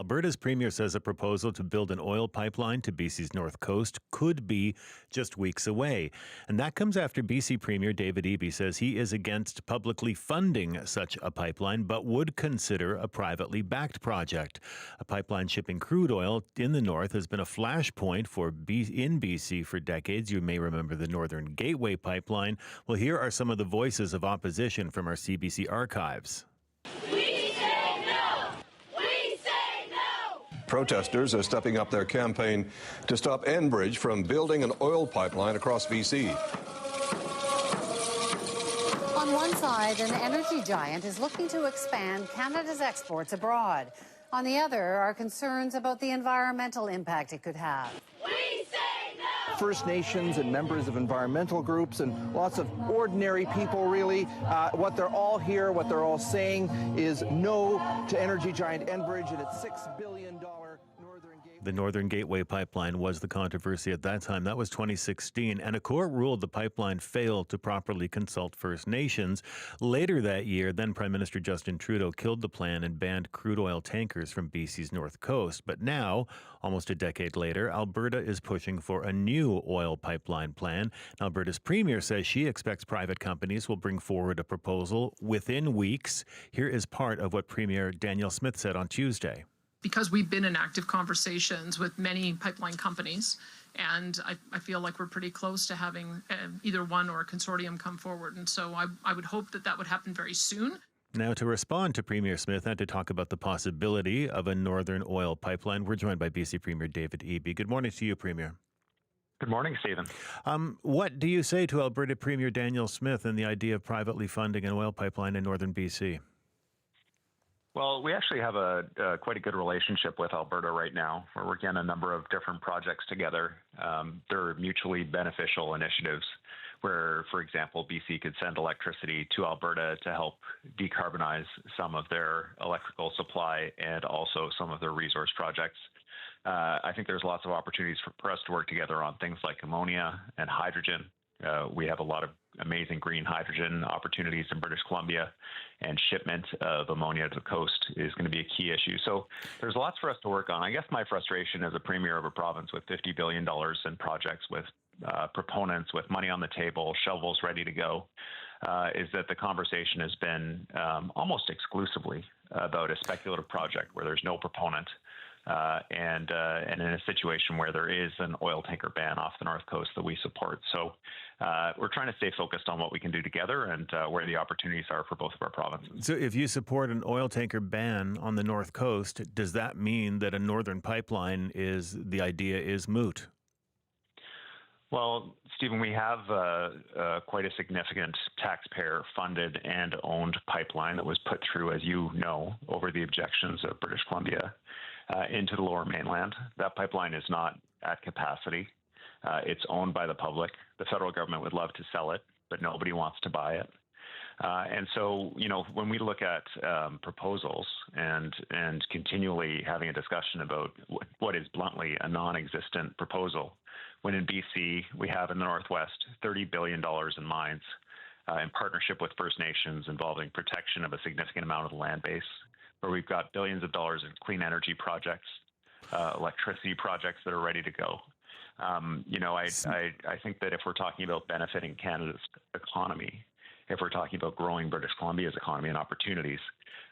Alberta's premier says a proposal to build an oil pipeline to BC's north coast could be just weeks away. And that comes after BC Premier David Eby says he is against publicly funding such a pipeline, but would consider a privately backed project. A pipeline shipping crude oil in the north has been a flashpoint in BC for decades. You may remember the Northern Gateway pipeline. Well, here are some of the voices of opposition from our CBC archives. Protesters are stepping up their campaign to stop Enbridge from building an oil pipeline across BC. On one side, an energy giant is looking to expand Canada's exports abroad. On the other are concerns about the environmental impact it could have. First Nations and members of environmental groups and lots of ordinary people, really. What they're all saying is no to energy giant Enbridge and its $6 billion Northern Gateway. The Northern Gateway pipeline was the controversy at that time. That was 2016. And a court ruled the pipeline failed to properly consult First Nations. Later that year, then Prime Minister Justin Trudeau killed the plan and banned crude oil tankers from BC's north coast. But now, almost a decade later, Alberta is pushing for a new oil pipeline plan. Alberta's premier says she expects private companies will bring forward a proposal within weeks. Here is part of what Premier Danielle Smith said on Tuesday. Because we've been in active conversations with many pipeline companies, and I feel like we're pretty close to having either one or a consortium come forward. And so I would hope that would happen very soon. Now, to respond to Premier Smith and to talk about the possibility of a northern oil pipeline, we're joined by BC Premier David Eby. Good morning to you, Premier. Good morning, Stephen. What do you say to Alberta Premier Danielle Smith and the idea of privately funding an oil pipeline in northern BC? Well, we actually have quite a good relationship with Alberta right now. We're working on a number of different projects together. They're mutually beneficial initiatives where, for example, BC could send electricity to Alberta to help decarbonize some of their electrical supply and also some of their resource projects. I think there's lots of opportunities for us to work together on things like ammonia and hydrogen. We have a lot of amazing green hydrogen opportunities in British Columbia, and shipment of ammonia to the coast is going to be a key issue. So there's lots for us to work on. I guess my frustration as a premier of a province with $50 billion in projects, with proponents, with money on the table, shovels ready to go, is that the conversation has been almost exclusively about a speculative project where there's no proponent. And in a situation where there is an oil tanker ban off the north coast that we support. So we're trying to stay focused on what we can do together and where the opportunities are for both of our provinces. So if you support an oil tanker ban on the north coast, does that mean that a northern pipeline the idea is moot? Well, Stephen, we have quite a significant taxpayer-funded and owned pipeline that was put through, as you know, over the objections of British Columbia into the Lower Mainland. That pipeline is not at capacity. It's owned by the public. The federal government would love to sell it, but nobody wants to buy it. And so, when we look at proposals and continually having a discussion about what is bluntly a non-existent proposal, when in BC we have in the Northwest $30 billion in mines in partnership with First Nations involving protection of a significant amount of the land base, where we've got billions of dollars in clean energy projects, electricity projects that are ready to go. I think that if we're talking about benefiting Canada's economy, if we're talking about growing British Columbia's economy and opportunities,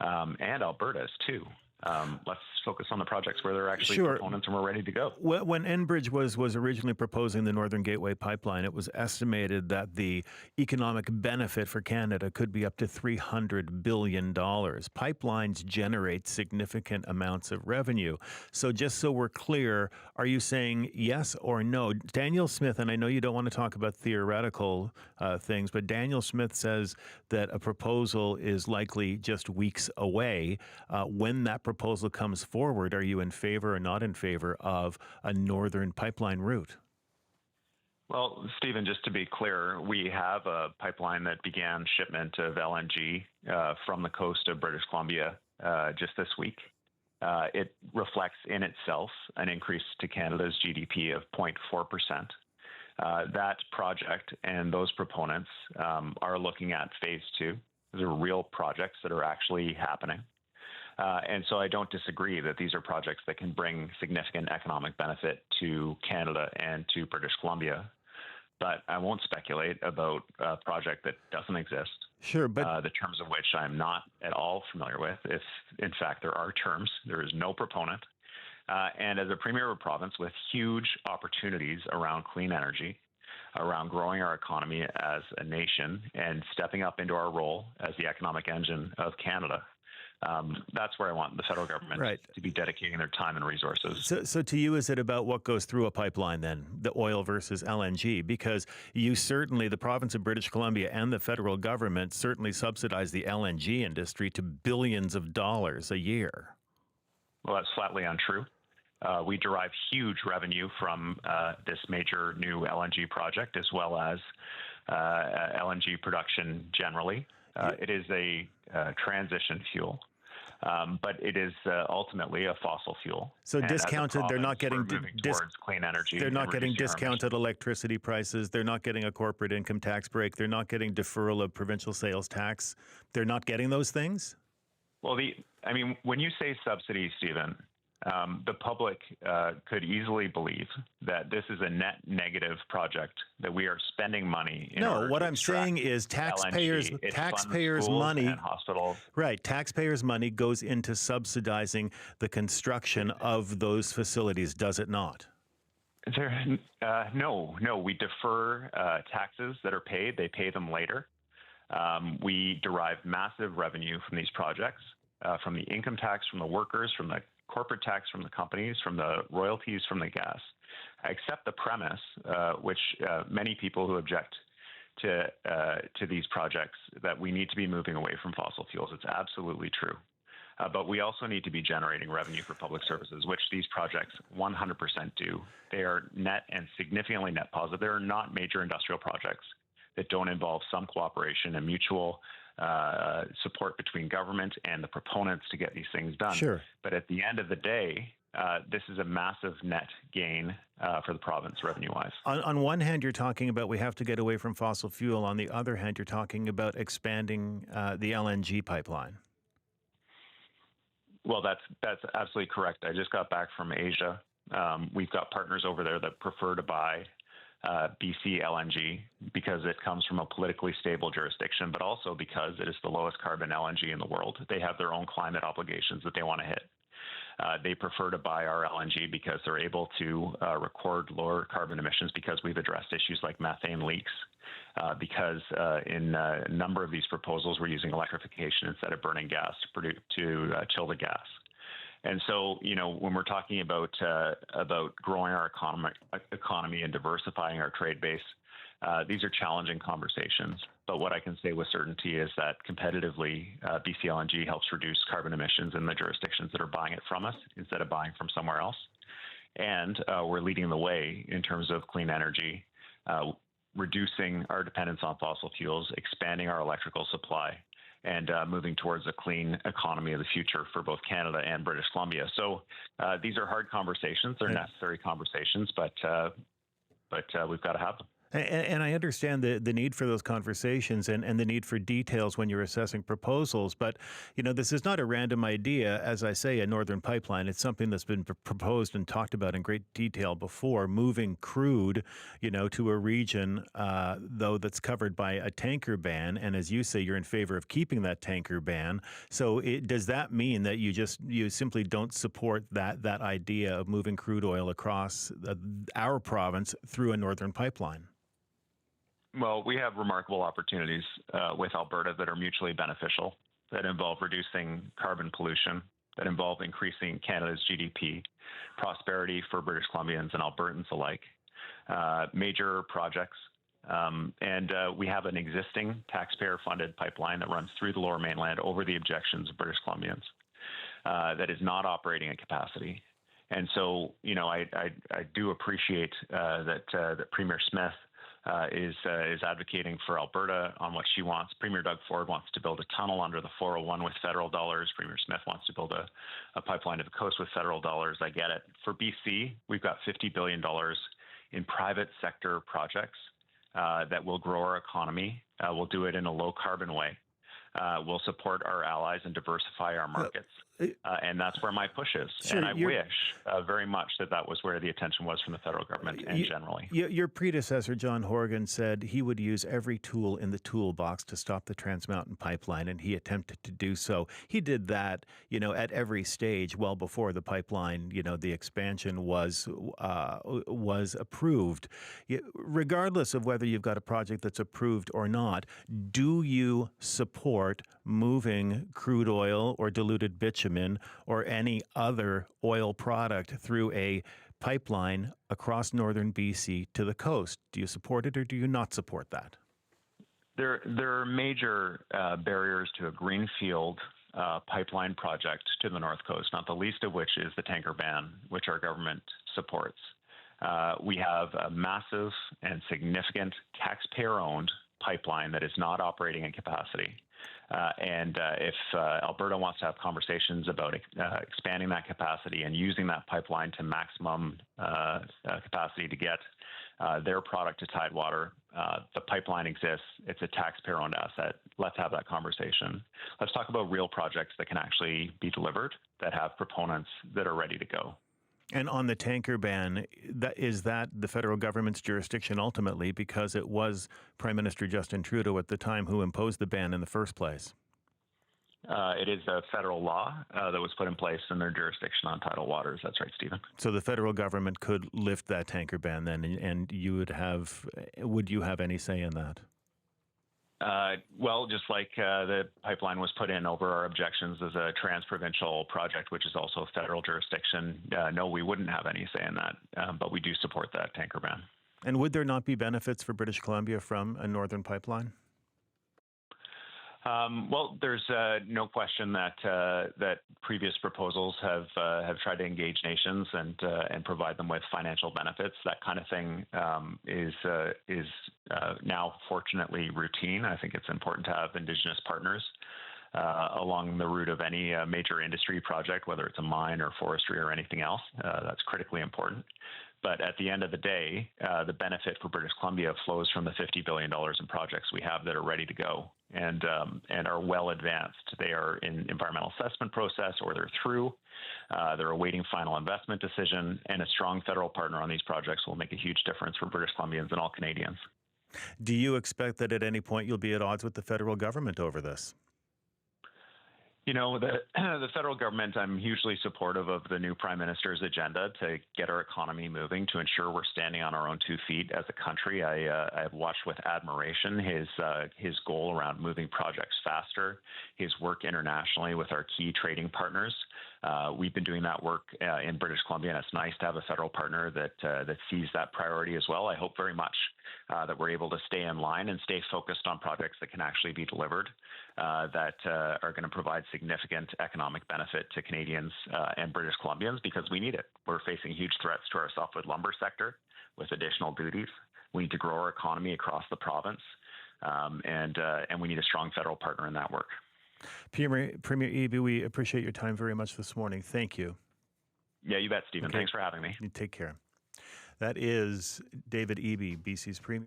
and Alberta's too, let's focus on the projects where they're actually proponents and we're ready to go. When Enbridge was originally proposing the Northern Gateway pipeline, it was estimated that the economic benefit for Canada could be up to $300 billion. Pipelines generate significant amounts of revenue. So just so we're clear, are you saying yes or no? Danielle Smith, and I know you don't want to talk about theoretical things, but Danielle Smith says that a proposal is likely just weeks away. When that proposal comes forward, are you in favor or not in favor of a northern pipeline route? Well, Stephen, just to be clear, we have a pipeline that began shipment of LNG from the coast of British Columbia just this week. It reflects in itself an increase to Canada's GDP of 0.4%. That project and those proponents are looking at phase two. These are real projects that are actually happening. And so I don't disagree that these are projects that can bring significant economic benefit to Canada and to British Columbia. But I won't speculate about a project that doesn't exist. Sure, but the terms of which I'm not at all familiar with. If, in fact, there are terms, there is no proponent. And as a premier of a province with huge opportunities around clean energy, around growing our economy as a nation and stepping up into our role as the economic engine of Canada, that's where I want the federal government to be dedicating their time and resources. So to you, is it about what goes through a pipeline then, the oil versus LNG? Because you certainly, the province of British Columbia and the federal government certainly subsidize the LNG industry to billions of dollars a year. Well, that's flatly untrue. We derive huge revenue from this major new LNG project, as well as LNG production generally. It is a transition fuel, but it is ultimately a fossil fuel. So and discounted, they're not getting towards clean energy. They're not getting discounted electricity prices. They're not getting a corporate income tax break. They're not getting deferral of provincial sales tax. They're not getting those things. Well, when you say subsidies, Stephen, the public could easily believe that this is a net negative project, that we are spending money. No, what I'm saying is taxpayers' money, right? Taxpayers' money goes into subsidizing the construction of those facilities, does it not? No, we defer taxes that are paid. They pay them later. We derive massive revenue from these projects, from the income tax, from the workers, from the corporate tax from the companies, from the royalties from the gas. I accept the premise, which many people who object to these projects, that we need to be moving away from fossil fuels. It's absolutely true. But we also need to be generating revenue for public services, which these projects 100% do. They are net and significantly net positive. There are not major industrial projects that don't involve some cooperation and mutual support between government and the proponents to get these things done. Sure. But at the end of the day, this is a massive net gain for the province revenue-wise. On one hand, you're talking about we have to get away from fossil fuel. On the other hand, you're talking about expanding the LNG pipeline. Well, that's absolutely correct. I just got back from Asia. We've got partners over there that prefer to buy BC LNG because it comes from a politically stable jurisdiction, but also because it is the lowest carbon LNG in the world. They have their own climate obligations that they want to hit. They prefer to buy our LNG because they're able to record lower carbon emissions, because we've addressed issues like methane leaks, because in a number of these proposals we're using electrification instead of burning gas to chill the gas. And so, when we're talking about growing our economy and diversifying our trade base, these are challenging conversations. But what I can say with certainty is that competitively, BC LNG helps reduce carbon emissions in the jurisdictions that are buying it from us instead of buying from somewhere else. And we're leading the way in terms of clean energy, reducing our dependence on fossil fuels, expanding our electrical supply, and moving towards a clean economy of the future for both Canada and British Columbia. So these are hard conversations. They're necessary conversations, but we've got to have them. And I understand the need for those conversations and the need for details when you're assessing proposals. But, this is not a random idea. As I say, a northern pipeline, it's something that's been proposed and talked about in great detail before, moving crude, to a region, though, that's covered by a tanker ban. And as you say, you're in favor of keeping that tanker ban. So does that mean that you simply don't support that idea of moving crude oil across our province through a northern pipeline? Well, we have remarkable opportunities with Alberta that are mutually beneficial, that involve reducing carbon pollution, that involve increasing Canada's GDP, prosperity for British Columbians and Albertans alike, major projects. And we have an existing taxpayer-funded pipeline that runs through the Lower Mainland over the objections of British Columbians that is not operating at capacity. And so, I do appreciate that Premier Smith is advocating for Alberta on what she wants. Premier Doug Ford wants to build a tunnel under the 401 with federal dollars. Premier Smith wants to build a pipeline to the coast with federal dollars. I get it. For BC, we've got $50 billion in private sector projects that will grow our economy. We'll do it in a low carbon way. will support our allies and diversify our markets. And that's where my push is. Sure, and I wish very much that was where the attention was from the federal government and generally. Your predecessor, John Horgan, said he would use every tool in the toolbox to stop the Trans Mountain Pipeline, and he attempted to do so. He did that, at every stage, well before the pipeline, the expansion was approved. Regardless of whether you've got a project that's approved or not, do you support moving crude oil or diluted bitumen or any other oil product through a pipeline across northern BC to the coast? Do you support it or do you not support that? There are major barriers to a greenfield pipeline project to the North Coast, not the least of which is the tanker ban, which our government supports. We have a massive and significant taxpayer-owned pipeline that is not operating at capacity. If Alberta wants to have conversations about expanding that capacity and using that pipeline to maximum capacity to get their product to Tidewater, the pipeline exists. It's a taxpayer-owned asset. Let's have that conversation. Let's talk about real projects that can actually be delivered, that have proponents that are ready to go. And on the tanker ban, is that the federal government's jurisdiction ultimately, because it was Prime Minister Justin Trudeau at the time who imposed the ban in the first place? It is a federal law that was put in place in their jurisdiction on tidal waters. That's right, Stephen. So the federal government could lift that tanker ban then, and would you have any say in that? Well, just like the pipeline was put in over our objections as a transprovincial project, which is also federal jurisdiction, no, we wouldn't have any say in that, but we do support that tanker ban. And would there not be benefits for British Columbia from a northern pipeline? Well, there's no question that previous proposals have tried to engage nations and provide them with financial benefits. That kind of thing is now fortunately routine. I think it's important to have Indigenous partners along the route of any major industry project, whether it's a mine or forestry or anything else. That's critically important. But at the end of the day, the benefit for British Columbia flows from the $50 billion in projects we have that are ready to go and are well advanced. They are in environmental assessment process, or they're through. They're awaiting final investment decision, and a strong federal partner on these projects will make a huge difference for British Columbians and all Canadians. Do you expect that at any point you'll be at odds with the federal government over this? You know, the federal government, I'm hugely supportive of the new Prime Minister's agenda to get our economy moving, to ensure we're standing on our own 2 feet as a country. I've watched with admiration his goal around moving projects faster, his work internationally with our key trading partners. We've been doing that work in British Columbia, and it's nice to have a federal partner that sees that priority as well. I hope very much that we're able to stay in line and stay focused on projects that can actually be delivered, that are going to provide significant economic benefit to Canadians and British Columbians, because we need it. We're facing huge threats to our softwood lumber sector with additional duties. We need to grow our economy across the province, and we need a strong federal partner in that work. Premier Eby, we appreciate your time very much this morning. Thank you. Yeah, you bet, Stephen. Okay. Thanks for having me. You take care. That is David Eby, BC's Premier.